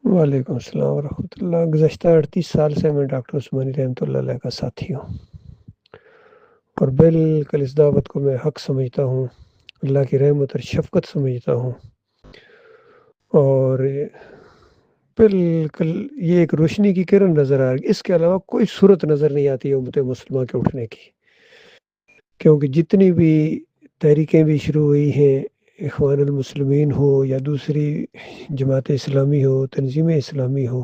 وعلیکم السلام ورحمۃ اللہ۔ گزشتہ 38 سال سے میں ڈاکٹر عثمانی رحمۃ اللہ علیہ کا ساتھی ہوں اور بالکل اس دعوت کو میں حق سمجھتا ہوں، اللہ کی رحمت اور شفقت سمجھتا ہوں، اور بالکل یہ ایک روشنی کی کرن نظر آ رہی، اس کے علاوہ کوئی صورت نظر نہیں آتی ہے امت مسلمہ کے اٹھنے کی، کیونکہ جتنی بھی تحریکیں بھی شروع ہوئی ہیں، اخوان المسلمین ہو یا دوسری جماعت اسلامی ہو، تنظیم اسلامی ہو،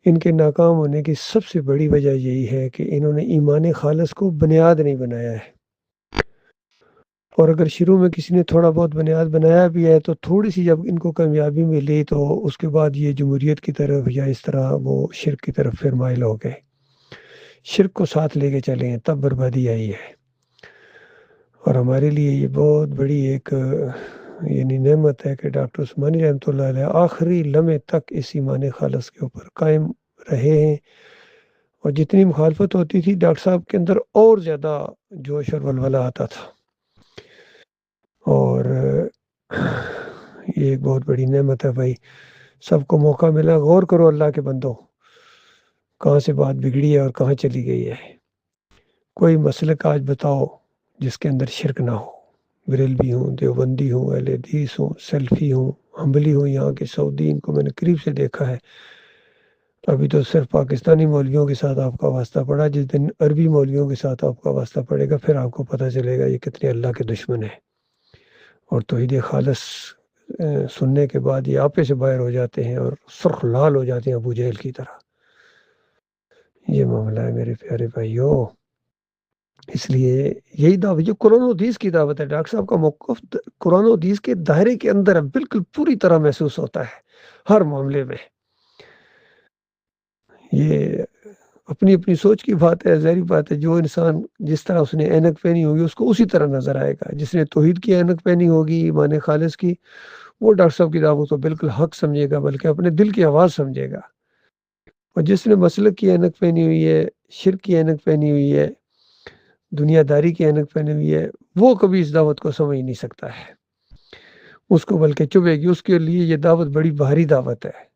ان کے ناکام ہونے کی سب سے بڑی وجہ یہی ہے کہ انہوں نے ایمان خالص کو بنیاد نہیں بنایا ہے، اور اگر شروع میں کسی نے تھوڑا بہت بنیاد بنایا بھی ہے تو تھوڑی سی جب ان کو کامیابی ملی تو اس کے بعد یہ جمہوریت کی طرف یا اس طرح وہ شرک کی طرف پھر مائل ہو گئے، شرک کو ساتھ لے کے چلے ہیں، تب بربادی آئی ہے۔ اور ہمارے لیے یہ بہت بڑی ایک نعمت ہے کہ ڈاکٹر عثمانی رحمۃ اللہ علیہ آخری لمحے تک اس ایمان خالص کے اوپر قائم رہے ہیں، اور جتنی مخالفت ہوتی تھی ڈاکٹر صاحب کے اندر اور زیادہ جوش اور ولولہ آتا تھا، اور یہ ایک بہت بڑی نعمت ہے بھائی، سب کو موقع ملا، غور کرو اللہ کے بندوں، کہاں سے بات بگڑی ہے اور کہاں چلی گئی ہے۔ کوئی مسلک آج بتاؤ جس کے اندر شرک نہ ہو، بریلوی ہوں، دیوبندی ہوں، اہل حدیث ہوں، سلفی ہوں، حنبلی ہوں، یہاں کے سعودی، ان کو میں نے قریب سے دیکھا ہے۔ ابھی تو صرف پاکستانی مولویوں کے ساتھ آپ کا واسطہ پڑا، جس دن عربی مولویوں کے ساتھ آپ کا واسطہ پڑے گا پھر آپ کو پتہ چلے گا یہ کتنے اللہ کے دشمن ہیں، اور توحید خالص سننے کے بعد یہ آپے سے باہر ہو جاتے ہیں اور سرخ لال ہو جاتے ہیں ابو جہل کی طرح۔ یہ معاملہ ہے میرے پیارے بھائیوں، اس لیے یہی دعوت جو قرآن و حدیث کی دعوت ہے، ڈاکٹر صاحب کا موقف قرآن و حدیث کے دائرے کے اندر ہے، بالکل پوری طرح محسوس ہوتا ہے ہر معاملے میں۔ یہ اپنی اپنی سوچ کی بات ہے، ظاہری بات ہے، جو انسان جس طرح اس نے اینک پہنی ہوگی اس کو اسی طرح نظر آئے گا۔ جس نے توحید کی اینک پہنی ہوگی، ایمان خالص کی، وہ ڈاکٹر صاحب کی دعوت کو بالکل حق سمجھے گا، بلکہ اپنے دل کی آواز سمجھے گا، اور جس نے مسلک کی اینک پہنی ہوئی ہے، شرک کی اینک پہنی ہوئی ہے، دنیا داری کی اینک پہنی ہوئی ہے، وہ کبھی اس دعوت کو سمجھ نہیں سکتا ہے، اس کو بلکہ چبھے گی، اس کے لیے یہ دعوت بڑی بھاری دعوت ہے۔